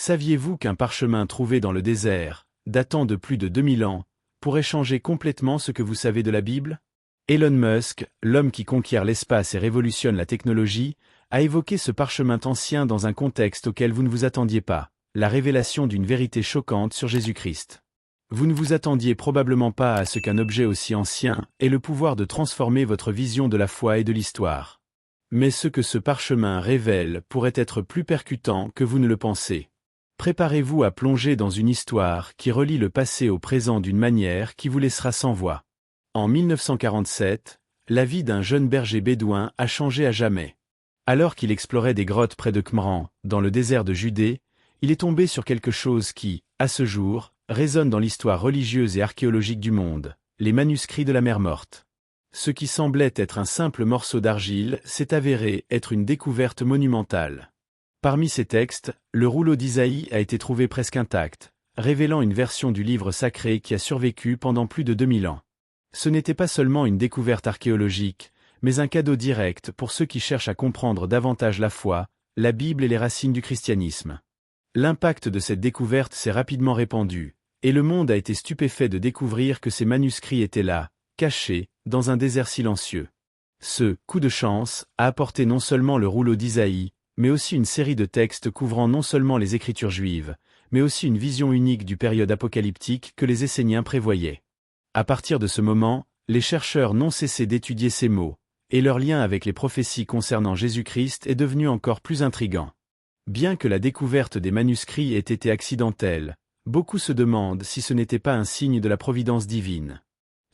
Saviez-vous qu'un parchemin trouvé dans le désert, datant de plus de 2000 ans, pourrait changer complètement ce que vous savez de la Bible? Elon Musk, l'homme qui conquiert l'espace et révolutionne la technologie, a évoqué ce parchemin ancien dans un contexte auquel vous ne vous attendiez pas, la révélation d'une vérité choquante sur Jésus-Christ. Vous ne vous attendiez probablement pas à ce qu'un objet aussi ancien ait le pouvoir de transformer votre vision de la foi et de l'histoire. Mais ce que ce parchemin révèle pourrait être plus percutant que vous ne le pensez. Préparez-vous à plonger dans une histoire qui relie le passé au présent d'une manière qui vous laissera sans voix. En 1947, la vie d'un jeune berger bédouin a changé à jamais. Alors qu'il explorait des grottes près de Qumran, dans le désert de Judée, il est tombé sur quelque chose qui, à ce jour, résonne dans l'histoire religieuse et archéologique du monde, les manuscrits de la Mer Morte. Ce qui semblait être un simple morceau d'argile s'est avéré être une découverte monumentale. Parmi ces textes, le rouleau d'Isaïe a été trouvé presque intact, révélant une version du livre sacré qui a survécu pendant plus de 2000 ans. Ce n'était pas seulement une découverte archéologique, mais un cadeau direct pour ceux qui cherchent à comprendre davantage la foi, la Bible et les racines du christianisme. L'impact de cette découverte s'est rapidement répandu, et le monde a été stupéfait de découvrir que ces manuscrits étaient là, cachés, dans un désert silencieux. Ce « coup de chance » a apporté non seulement le rouleau d'Isaïe, mais aussi une série de textes couvrant non seulement les Écritures juives, mais aussi une vision unique du période apocalyptique que les Esséniens prévoyaient. À partir de ce moment, les chercheurs n'ont cessé d'étudier ces mots, et leur lien avec les prophéties concernant Jésus-Christ est devenu encore plus intrigant. Bien que la découverte des manuscrits ait été accidentelle, beaucoup se demandent si ce n'était pas un signe de la providence divine.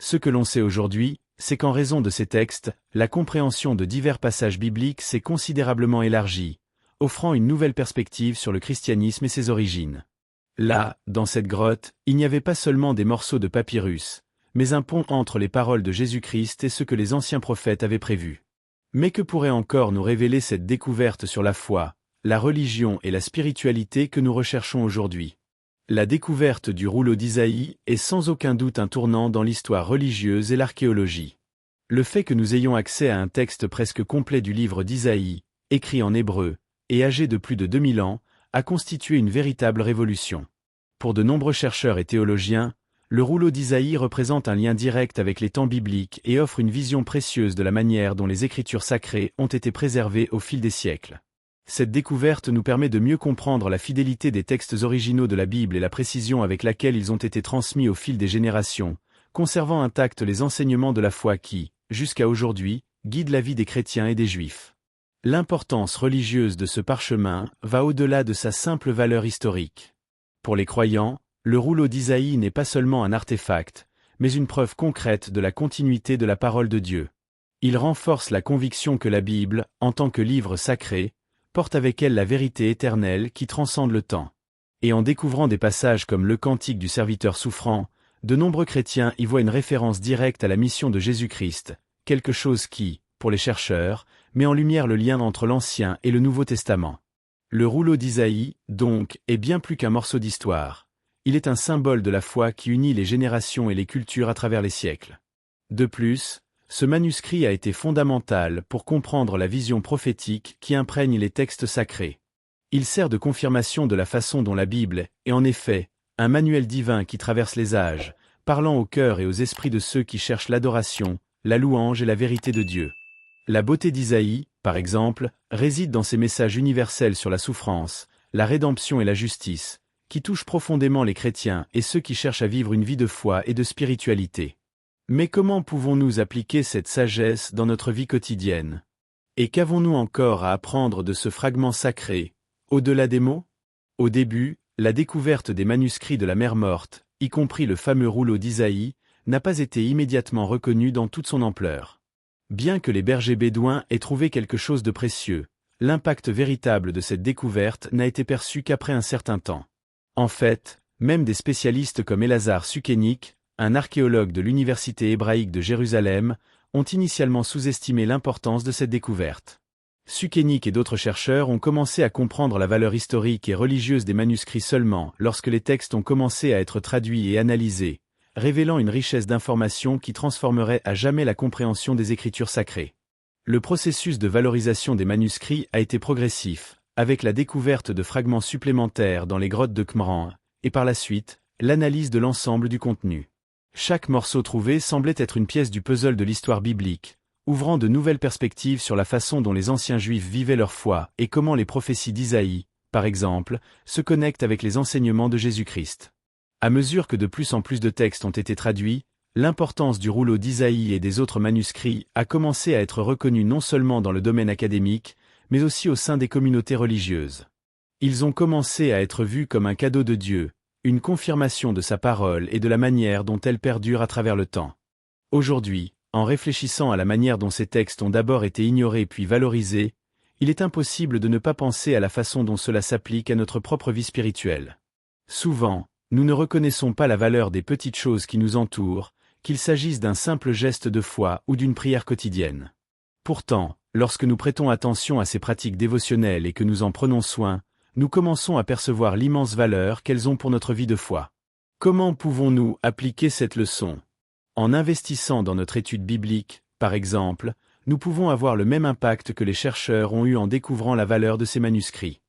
Ce que l'on sait aujourd'hui, c'est qu'en raison de ces textes, la compréhension de divers passages bibliques s'est considérablement élargie, offrant une nouvelle perspective sur le christianisme et ses origines. Là, dans cette grotte, il n'y avait pas seulement des morceaux de papyrus, mais un pont entre les paroles de Jésus-Christ et ce que les anciens prophètes avaient prévu. Mais que pourrait encore nous révéler cette découverte sur la foi, la religion et la spiritualité que nous recherchons aujourd'hui? La découverte du rouleau d'Isaïe est sans aucun doute un tournant dans l'histoire religieuse et l'archéologie. Le fait que nous ayons accès à un texte presque complet du livre d'Isaïe, écrit en hébreu, et âgé de plus de 2000 ans, a constitué une véritable révolution. Pour de nombreux chercheurs et théologiens, le rouleau d'Isaïe représente un lien direct avec les temps bibliques et offre une vision précieuse de la manière dont les Écritures sacrées ont été préservées au fil des siècles. Cette découverte nous permet de mieux comprendre la fidélité des textes originaux de la Bible et la précision avec laquelle ils ont été transmis au fil des générations, conservant intacts les enseignements de la foi qui, jusqu'à aujourd'hui, guident la vie des chrétiens et des juifs. L'importance religieuse de ce parchemin va au-delà de sa simple valeur historique. Pour les croyants, le rouleau d'Isaïe n'est pas seulement un artefact, mais une preuve concrète de la continuité de la parole de Dieu. Il renforce la conviction que la Bible, en tant que livre sacré, porte avec elle la vérité éternelle qui transcende le temps. Et en découvrant des passages comme le Cantique du serviteur souffrant, de nombreux chrétiens y voient une référence directe à la mission de Jésus-Christ, quelque chose qui, pour les chercheurs, met en lumière le lien entre l'Ancien et le Nouveau Testament. Le rouleau d'Isaïe, donc, est bien plus qu'un morceau d'histoire. Il est un symbole de la foi qui unit les générations et les cultures à travers les siècles. De plus, ce manuscrit a été fondamental pour comprendre la vision prophétique qui imprègne les textes sacrés. Il sert de confirmation de la façon dont la Bible est, en effet, un manuel divin qui traverse les âges, parlant au cœur et aux esprits de ceux qui cherchent l'adoration, la louange et la vérité de Dieu. La beauté d'Isaïe, par exemple, réside dans ses messages universels sur la souffrance, la rédemption et la justice, qui touchent profondément les chrétiens et ceux qui cherchent à vivre une vie de foi et de spiritualité. Mais comment pouvons-nous appliquer cette sagesse dans notre vie quotidienne? Et qu'avons-nous encore à apprendre de ce fragment sacré, au-delà des mots? Au début, la découverte des manuscrits de la Mer Morte, y compris le fameux rouleau d'Isaïe, n'a pas été immédiatement reconnue dans toute son ampleur. Bien que les bergers bédouins aient trouvé quelque chose de précieux, l'impact véritable de cette découverte n'a été perçu qu'après un certain temps. En fait, même des spécialistes comme Elazar Sukenik, un archéologue de l'Université hébraïque de Jérusalem, ont initialement sous-estimé l'importance de cette découverte. Sukenik et d'autres chercheurs ont commencé à comprendre la valeur historique et religieuse des manuscrits seulement lorsque les textes ont commencé à être traduits et analysés, révélant une richesse d'informations qui transformerait à jamais la compréhension des Écritures sacrées. Le processus de valorisation des manuscrits a été progressif, avec la découverte de fragments supplémentaires dans les grottes de Qumran, et par la suite, l'analyse de l'ensemble du contenu. Chaque morceau trouvé semblait être une pièce du puzzle de l'histoire biblique, ouvrant de nouvelles perspectives sur la façon dont les anciens Juifs vivaient leur foi et comment les prophéties d'Isaïe, par exemple, se connectent avec les enseignements de Jésus-Christ. À mesure que de plus en plus de textes ont été traduits, l'importance du rouleau d'Isaïe et des autres manuscrits a commencé à être reconnue non seulement dans le domaine académique, mais aussi au sein des communautés religieuses. Ils ont commencé à être vus comme un cadeau de Dieu, une confirmation de sa parole et de la manière dont elle perdure à travers le temps. Aujourd'hui, en réfléchissant à la manière dont ces textes ont d'abord été ignorés puis valorisés, il est impossible de ne pas penser à la façon dont cela s'applique à notre propre vie spirituelle. Souvent, nous ne reconnaissons pas la valeur des petites choses qui nous entourent, qu'il s'agisse d'un simple geste de foi ou d'une prière quotidienne. Pourtant, lorsque nous prêtons attention à ces pratiques dévotionnelles et que nous en prenons soin, nous commençons à percevoir l'immense valeur qu'elles ont pour notre vie de foi. Comment pouvons-nous appliquer cette leçon? En investissant dans notre étude biblique, par exemple, nous pouvons avoir le même impact que les chercheurs ont eu en découvrant la valeur de ces manuscrits.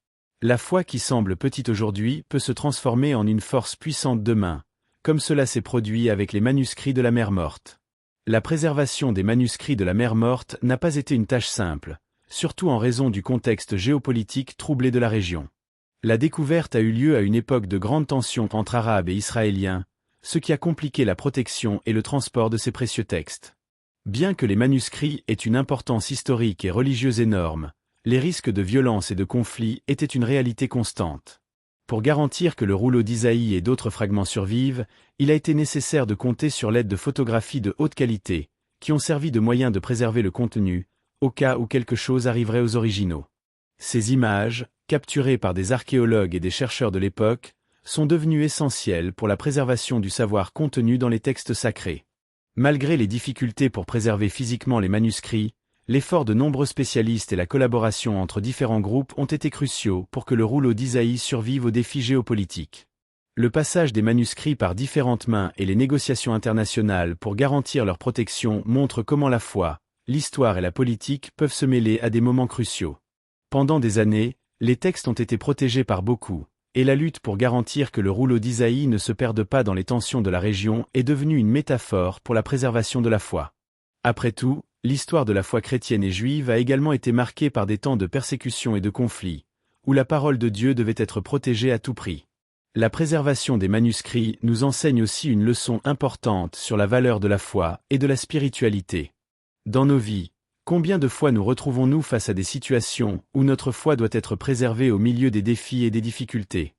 La foi qui semble petite aujourd'hui peut se transformer en une force puissante demain, comme cela s'est produit avec les manuscrits de la Mer Morte. La préservation des manuscrits de la Mer Morte n'a pas été une tâche simple, surtout en raison du contexte géopolitique troublé de la région. La découverte a eu lieu à une époque de grande tension entre Arabes et Israéliens, ce qui a compliqué la protection et le transport de ces précieux textes. Bien que les manuscrits aient une importance historique et religieuse énorme, les risques de violence et de conflits étaient une réalité constante. Pour garantir que le rouleau d'Isaïe et d'autres fragments survivent, il a été nécessaire de compter sur l'aide de photographies de haute qualité, qui ont servi de moyen de préserver le contenu, au cas où quelque chose arriverait aux originaux. Ces images, capturées par des archéologues et des chercheurs de l'époque, sont devenues essentielles pour la préservation du savoir contenu dans les textes sacrés. Malgré les difficultés pour préserver physiquement les manuscrits, l'effort de nombreux spécialistes et la collaboration entre différents groupes ont été cruciaux pour que le rouleau d'Isaïe survive aux défis géopolitiques. Le passage des manuscrits par différentes mains et les négociations internationales pour garantir leur protection montrent comment la foi, l'histoire et la politique peuvent se mêler à des moments cruciaux. Pendant des années, les textes ont été protégés par beaucoup, et la lutte pour garantir que le rouleau d'Isaïe ne se perde pas dans les tensions de la région est devenue une métaphore pour la préservation de la foi. Après tout, l'histoire de la foi chrétienne et juive a également été marquée par des temps de persécution et de conflits, où la parole de Dieu devait être protégée à tout prix. La préservation des manuscrits nous enseigne aussi une leçon importante sur la valeur de la foi et de la spiritualité. Dans nos vies, combien de fois nous retrouvons-nous face à des situations où notre foi doit être préservée au milieu des défis et des difficultés?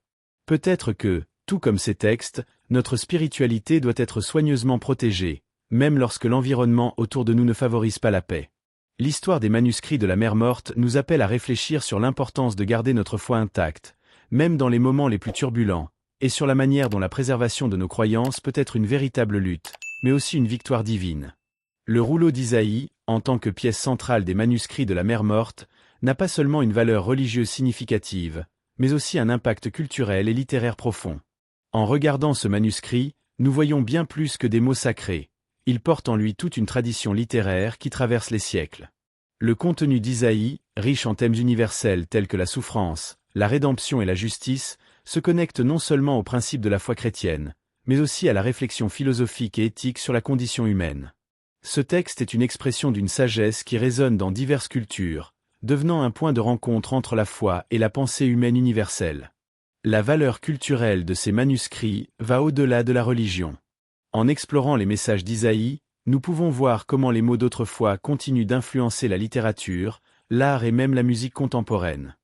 Peut-être que, tout comme ces textes, notre spiritualité doit être soigneusement protégée, même lorsque l'environnement autour de nous ne favorise pas la paix. L'histoire des manuscrits de la Mer Morte nous appelle à réfléchir sur l'importance de garder notre foi intacte, même dans les moments les plus turbulents, et sur la manière dont la préservation de nos croyances peut être une véritable lutte, mais aussi une victoire divine. Le rouleau d'Isaïe, en tant que pièce centrale des manuscrits de la Mer Morte, n'a pas seulement une valeur religieuse significative, mais aussi un impact culturel et littéraire profond. En regardant ce manuscrit, nous voyons bien plus que des mots sacrés. Il porte en lui toute une tradition littéraire qui traverse les siècles. Le contenu d'Isaïe, riche en thèmes universels tels que la souffrance, la rédemption et la justice, se connecte non seulement aux principes de la foi chrétienne, mais aussi à la réflexion philosophique et éthique sur la condition humaine. Ce texte est une expression d'une sagesse qui résonne dans diverses cultures, devenant un point de rencontre entre la foi et la pensée humaine universelle. La valeur culturelle de ces manuscrits va au-delà de la religion. En explorant les messages d'Isaïe, nous pouvons voir comment les mots d'autrefois continuent d'influencer la littérature, l'art et même la musique contemporaine.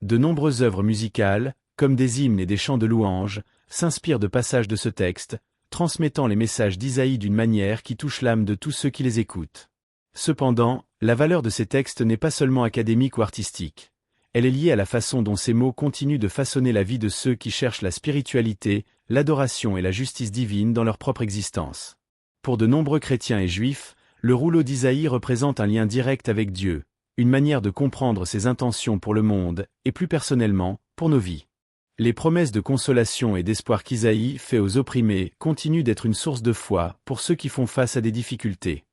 De nombreuses œuvres musicales, comme des hymnes et des chants de louanges, s'inspirent de passages de ce texte, transmettant les messages d'Isaïe d'une manière qui touche l'âme de tous ceux qui les écoutent. Cependant, la valeur de ces textes n'est pas seulement académique ou artistique. Elle est liée à la façon dont ces mots continuent de façonner la vie de ceux qui cherchent la spiritualité, l'adoration et la justice divine dans leur propre existence. Pour de nombreux chrétiens et juifs, le rouleau d'Isaïe représente un lien direct avec Dieu, une manière de comprendre ses intentions pour le monde, et plus personnellement, pour nos vies. Les promesses de consolation et d'espoir qu'Isaïe fait aux opprimés continuent d'être une source de foi pour ceux qui font face à des difficultés.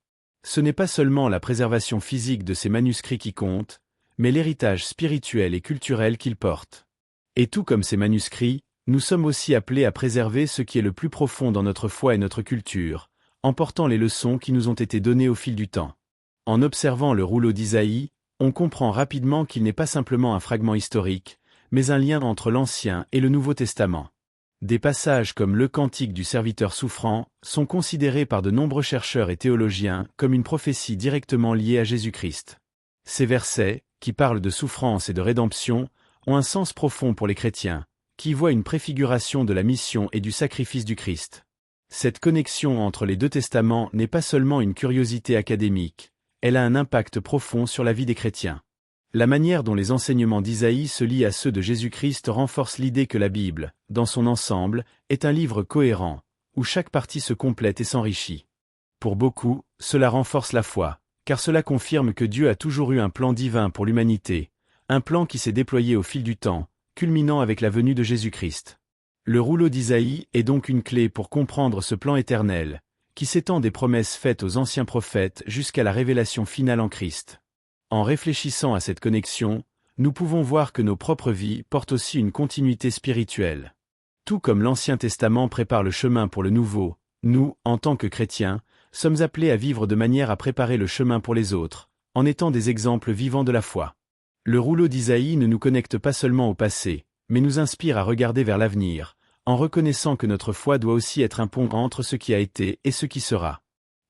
Ce n'est pas seulement la préservation physique de ces manuscrits qui compte, mais l'héritage spirituel et culturel qu'ils portent. Et tout comme ces manuscrits, nous sommes aussi appelés à préserver ce qui est le plus profond dans notre foi et notre culture, en portant les leçons qui nous ont été données au fil du temps. En observant le rouleau d'Isaïe, on comprend rapidement qu'il n'est pas simplement un fragment historique, mais un lien entre l'Ancien et le Nouveau Testament. Des passages comme le Cantique du serviteur souffrant sont considérés par de nombreux chercheurs et théologiens comme une prophétie directement liée à Jésus-Christ. Ces versets, qui parlent de souffrance et de rédemption, ont un sens profond pour les chrétiens, qui voient une préfiguration de la mission et du sacrifice du Christ. Cette connexion entre les deux testaments n'est pas seulement une curiosité académique, elle a un impact profond sur la vie des chrétiens. La manière dont les enseignements d'Isaïe se lient à ceux de Jésus-Christ renforce l'idée que la Bible, dans son ensemble, est un livre cohérent, où chaque partie se complète et s'enrichit. Pour beaucoup, cela renforce la foi, car cela confirme que Dieu a toujours eu un plan divin pour l'humanité, un plan qui s'est déployé au fil du temps, culminant avec la venue de Jésus-Christ. Le rouleau d'Isaïe est donc une clé pour comprendre ce plan éternel, qui s'étend des promesses faites aux anciens prophètes jusqu'à la révélation finale en Christ. En réfléchissant à cette connexion, nous pouvons voir que nos propres vies portent aussi une continuité spirituelle. Tout comme l'Ancien Testament prépare le chemin pour le Nouveau, nous, en tant que chrétiens, sommes appelés à vivre de manière à préparer le chemin pour les autres, en étant des exemples vivants de la foi. Le rouleau d'Isaïe ne nous connecte pas seulement au passé, mais nous inspire à regarder vers l'avenir, en reconnaissant que notre foi doit aussi être un pont entre ce qui a été et ce qui sera.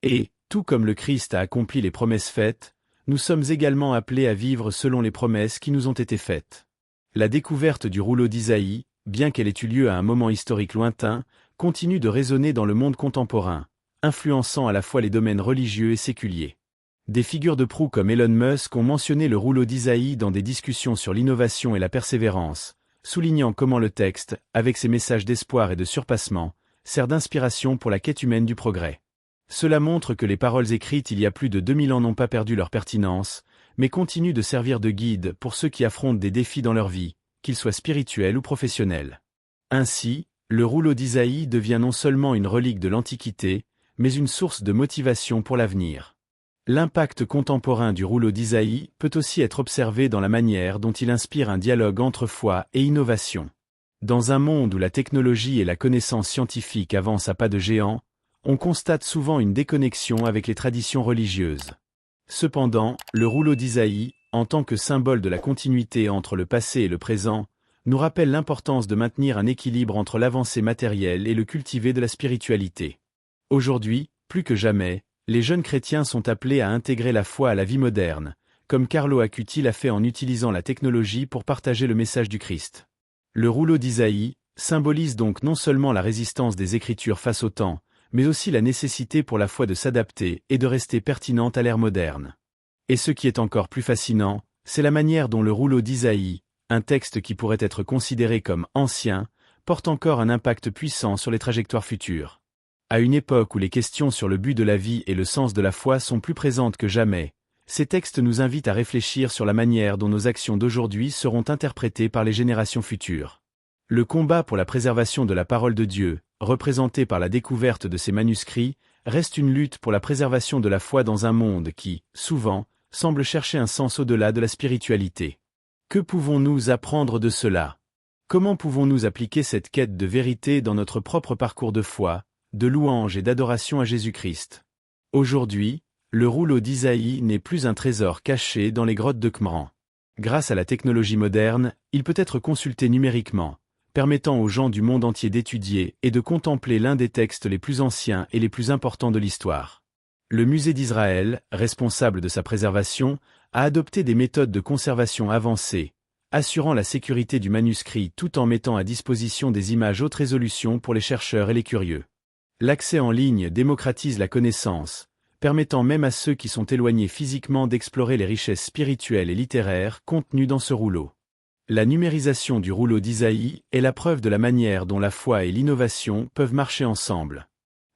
Et, tout comme le Christ a accompli les promesses faites, nous sommes également appelés à vivre selon les promesses qui nous ont été faites. La découverte du rouleau d'Isaïe, bien qu'elle ait eu lieu à un moment historique lointain, continue de résonner dans le monde contemporain, influençant à la fois les domaines religieux et séculiers. Des figures de proue comme Elon Musk ont mentionné le rouleau d'Isaïe dans des discussions sur l'innovation et la persévérance, soulignant comment le texte, avec ses messages d'espoir et de surpassement, sert d'inspiration pour la quête humaine du progrès. Cela montre que les paroles écrites il y a plus de 2000 ans n'ont pas perdu leur pertinence, mais continuent de servir de guide pour ceux qui affrontent des défis dans leur vie, qu'ils soient spirituels ou professionnels. Ainsi, le rouleau d'Isaïe devient non seulement une relique de l'Antiquité, mais une source de motivation pour l'avenir. L'impact contemporain du rouleau d'Isaïe peut aussi être observé dans la manière dont il inspire un dialogue entre foi et innovation. Dans un monde où la technologie et la connaissance scientifique avancent à pas de géant, on constate souvent une déconnexion avec les traditions religieuses. Cependant, le rouleau d'Isaïe, en tant que symbole de la continuité entre le passé et le présent, nous rappelle l'importance de maintenir un équilibre entre l'avancée matérielle et le cultiver de la spiritualité. Aujourd'hui, plus que jamais, les jeunes chrétiens sont appelés à intégrer la foi à la vie moderne, comme Carlo Acuti l'a fait en utilisant la technologie pour partager le message du Christ. Le rouleau d'Isaïe symbolise donc non seulement la résistance des Écritures face au temps, mais aussi la nécessité pour la foi de s'adapter et de rester pertinente à l'ère moderne. Et ce qui est encore plus fascinant, c'est la manière dont le rouleau d'Isaïe, un texte qui pourrait être considéré comme ancien, porte encore un impact puissant sur les trajectoires futures. À une époque où les questions sur le but de la vie et le sens de la foi sont plus présentes que jamais, ces textes nous invitent à réfléchir sur la manière dont nos actions d'aujourd'hui seront interprétées par les générations futures. Le combat pour la préservation de la parole de Dieu, représenté par la découverte de ces manuscrits, reste une lutte pour la préservation de la foi dans un monde qui, souvent, semble chercher un sens au-delà de la spiritualité. Que pouvons-nous apprendre de cela? Comment pouvons-nous appliquer cette quête de vérité dans notre propre parcours de foi, de louange et d'adoration à Jésus-Christ? Aujourd'hui, le rouleau d'Isaïe n'est plus un trésor caché dans les grottes de Qumran. Grâce à la technologie moderne, il peut être consulté numériquement, permettant aux gens du monde entier d'étudier et de contempler l'un des textes les plus anciens et les plus importants de l'histoire. Le musée d'Israël, responsable de sa préservation, a adopté des méthodes de conservation avancées, assurant la sécurité du manuscrit tout en mettant à disposition des images haute résolution pour les chercheurs et les curieux. L'accès en ligne démocratise la connaissance, permettant même à ceux qui sont éloignés physiquement d'explorer les richesses spirituelles et littéraires contenues dans ce rouleau. La numérisation du rouleau d'Isaïe est la preuve de la manière dont la foi et l'innovation peuvent marcher ensemble.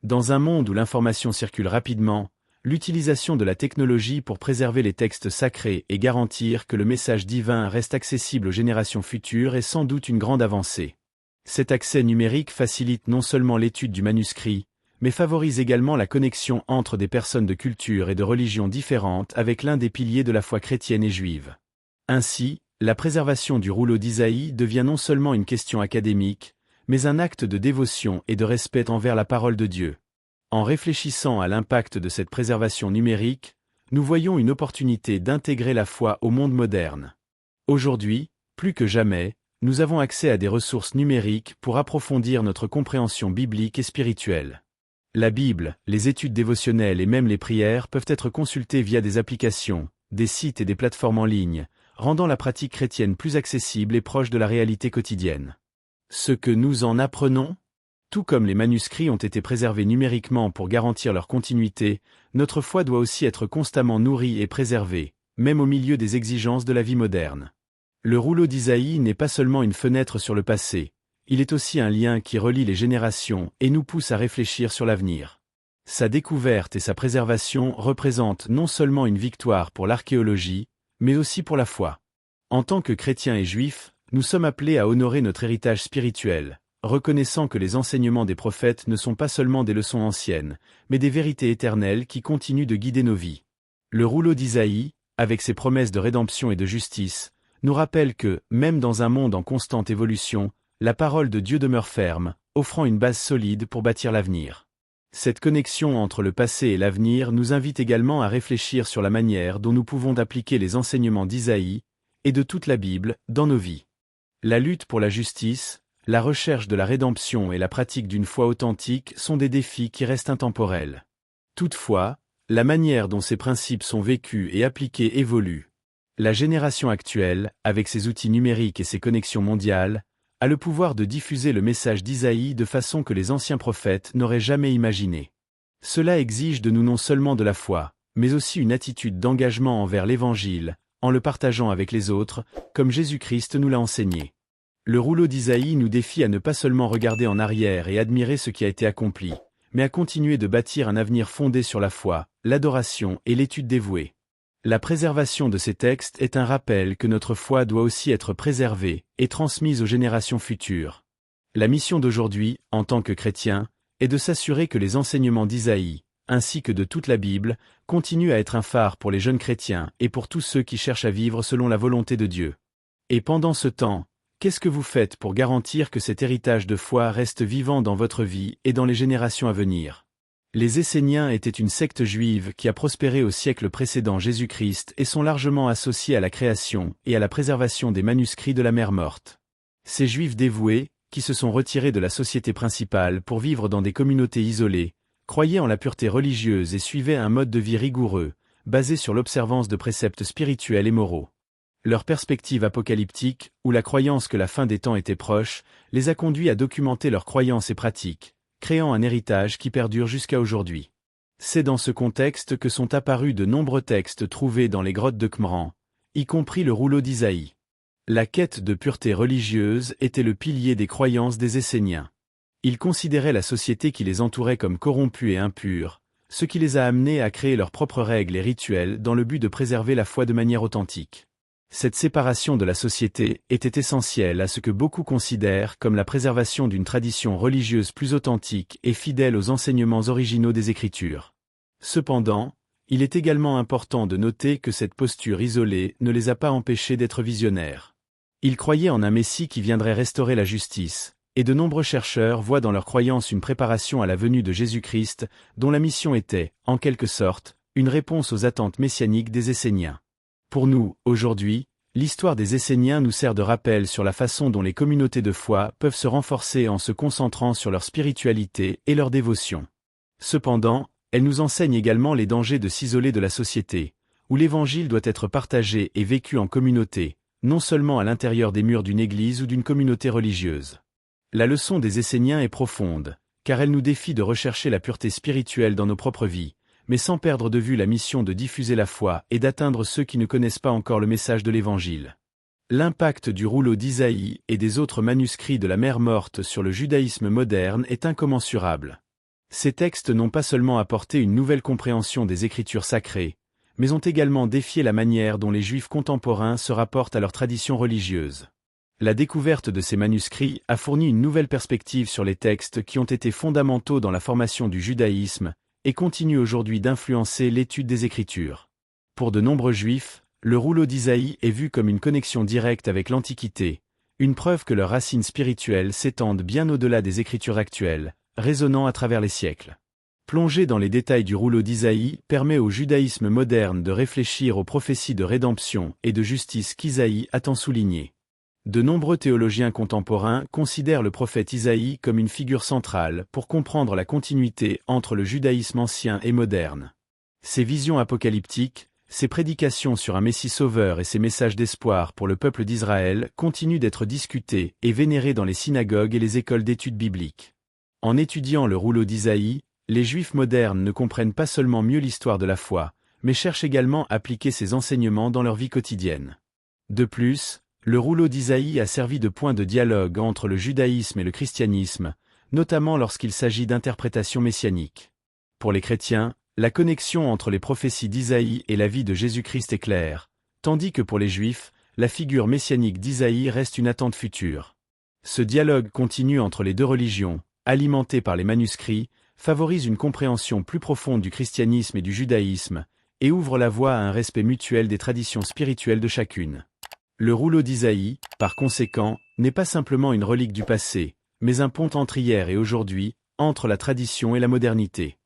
Dans un monde où l'information circule rapidement, l'utilisation de la technologie pour préserver les textes sacrés et garantir que le message divin reste accessible aux générations futures est sans doute une grande avancée. Cet accès numérique facilite non seulement l'étude du manuscrit, mais favorise également la connexion entre des personnes de cultures et de religions différentes avec l'un des piliers de la foi chrétienne et juive. Ainsi, la préservation du rouleau d'Isaïe devient non seulement une question académique, mais un acte de dévotion et de respect envers la parole de Dieu. En réfléchissant à l'impact de cette préservation numérique, nous voyons une opportunité d'intégrer la foi au monde moderne. Aujourd'hui, plus que jamais, nous avons accès à des ressources numériques pour approfondir notre compréhension biblique et spirituelle. La Bible, les études dévotionnelles et même les prières peuvent être consultées via des applications, des sites et des plateformes en ligne, rendant la pratique chrétienne plus accessible et proche de la réalité quotidienne. Ce que nous en apprenons, tout comme les manuscrits ont été préservés numériquement pour garantir leur continuité, notre foi doit aussi être constamment nourrie et préservée, même au milieu des exigences de la vie moderne. Le rouleau d'Isaïe n'est pas seulement une fenêtre sur le passé, il est aussi un lien qui relie les générations et nous pousse à réfléchir sur l'avenir. Sa découverte et sa préservation représentent non seulement une victoire pour l'archéologie, mais aussi pour la foi. En tant que chrétiens et juifs, nous sommes appelés à honorer notre héritage spirituel, reconnaissant que les enseignements des prophètes ne sont pas seulement des leçons anciennes, mais des vérités éternelles qui continuent de guider nos vies. Le rouleau d'Isaïe, avec ses promesses de rédemption et de justice, nous rappelle que, même dans un monde en constante évolution, la parole de Dieu demeure ferme, offrant une base solide pour bâtir l'avenir. Cette connexion entre le passé et l'avenir nous invite également à réfléchir sur la manière dont nous pouvons appliquer les enseignements d'Isaïe, et de toute la Bible, dans nos vies. La lutte pour la justice, la recherche de la rédemption et la pratique d'une foi authentique sont des défis qui restent intemporels. Toutefois, la manière dont ces principes sont vécus et appliqués évolue. La génération actuelle, avec ses outils numériques et ses connexions mondiales, a le pouvoir de diffuser le message d'Isaïe de façon que les anciens prophètes n'auraient jamais imaginé. Cela exige de nous non seulement de la foi, mais aussi une attitude d'engagement envers l'Évangile, en le partageant avec les autres, comme Jésus-Christ nous l'a enseigné. Le rouleau d'Isaïe nous défie à ne pas seulement regarder en arrière et admirer ce qui a été accompli, mais à continuer de bâtir un avenir fondé sur la foi, l'adoration et l'étude dévouée. La préservation de ces textes est un rappel que notre foi doit aussi être préservée et transmise aux générations futures. La mission d'aujourd'hui, en tant que chrétiens, est de s'assurer que les enseignements d'Isaïe, ainsi que de toute la Bible, continuent à être un phare pour les jeunes chrétiens et pour tous ceux qui cherchent à vivre selon la volonté de Dieu. Et pendant ce temps, qu'est-ce que vous faites pour garantir que cet héritage de foi reste vivant dans votre vie et dans les générations à venir? Les Esséniens étaient une secte juive qui a prospéré au siècle précédent Jésus-Christ et sont largement associés à la création et à la préservation des manuscrits de la Mer Morte. Ces Juifs dévoués, qui se sont retirés de la société principale pour vivre dans des communautés isolées, croyaient en la pureté religieuse et suivaient un mode de vie rigoureux, basé sur l'observance de préceptes spirituels et moraux. Leur perspective apocalyptique, ou la croyance que la fin des temps était proche, les a conduits à documenter leurs croyances et pratiques, créant un héritage qui perdure jusqu'à aujourd'hui. C'est dans ce contexte que sont apparus de nombreux textes trouvés dans les grottes de Qumran, y compris le rouleau d'Isaïe. La quête de pureté religieuse était le pilier des croyances des Esséniens. Ils considéraient la société qui les entourait comme corrompue et impure, ce qui les a amenés à créer leurs propres règles et rituels dans le but de préserver la foi de manière authentique. Cette séparation de la société était essentielle à ce que beaucoup considèrent comme la préservation d'une tradition religieuse plus authentique et fidèle aux enseignements originaux des Écritures. Cependant, il est également important de noter que cette posture isolée ne les a pas empêchés d'être visionnaires. Ils croyaient en un Messie qui viendrait restaurer la justice, et de nombreux chercheurs voient dans leur croyance une préparation à la venue de Jésus-Christ, dont la mission était, en quelque sorte, une réponse aux attentes messianiques des Esséniens. Pour nous, aujourd'hui, l'histoire des Esséniens nous sert de rappel sur la façon dont les communautés de foi peuvent se renforcer en se concentrant sur leur spiritualité et leur dévotion. Cependant, elle nous enseigne également les dangers de s'isoler de la société, où l'Évangile doit être partagé et vécu en communauté, non seulement à l'intérieur des murs d'une église ou d'une communauté religieuse. La leçon des Esséniens est profonde, car elle nous défie de rechercher la pureté spirituelle dans nos propres vies, mais sans perdre de vue la mission de diffuser la foi et d'atteindre ceux qui ne connaissent pas encore le message de l'Évangile. L'impact du rouleau d'Isaïe et des autres manuscrits de la Mer Morte sur le judaïsme moderne est incommensurable. Ces textes n'ont pas seulement apporté une nouvelle compréhension des Écritures sacrées, mais ont également défié la manière dont les Juifs contemporains se rapportent à leur tradition religieuse. La découverte de ces manuscrits a fourni une nouvelle perspective sur les textes qui ont été fondamentaux dans la formation du judaïsme, et continue aujourd'hui d'influencer l'étude des Écritures. Pour de nombreux Juifs, Le rouleau d'Isaïe est vu comme une connexion directe avec l'Antiquité, une preuve que leurs racines spirituelles s'étendent bien au-delà des écritures actuelles, résonnant à travers les siècles. Plonger dans les détails du rouleau d'Isaïe permet au judaïsme moderne de réfléchir aux prophéties de rédemption et de justice qu'Isaïe a tant soulignées. De nombreux théologiens contemporains considèrent le prophète Isaïe comme une figure centrale pour comprendre la continuité entre le judaïsme ancien et moderne. Ses visions apocalyptiques, ses prédications sur un Messie sauveur et ses messages d'espoir pour le peuple d'Israël continuent d'être discutés et vénérés dans les synagogues et les écoles d'études bibliques. En étudiant le rouleau d'Isaïe, les Juifs modernes ne comprennent pas seulement mieux l'histoire de la foi, mais cherchent également à appliquer ses enseignements dans leur vie quotidienne. De plus, le rouleau d'Isaïe a servi de point de dialogue entre le judaïsme et le christianisme, notamment lorsqu'il s'agit d'interprétations messianiques. Pour les chrétiens, la connexion entre les prophéties d'Isaïe et la vie de Jésus-Christ est claire, tandis que pour les Juifs, la figure messianique d'Isaïe reste une attente future. Ce dialogue continu entre les deux religions, alimenté par les manuscrits, favorise une compréhension plus profonde du christianisme et du judaïsme, et ouvre la voie à un respect mutuel des traditions spirituelles de chacune. Le rouleau d'Isaïe, par conséquent, n'est pas simplement une relique du passé, mais un pont entre hier et aujourd'hui, entre la tradition et la modernité.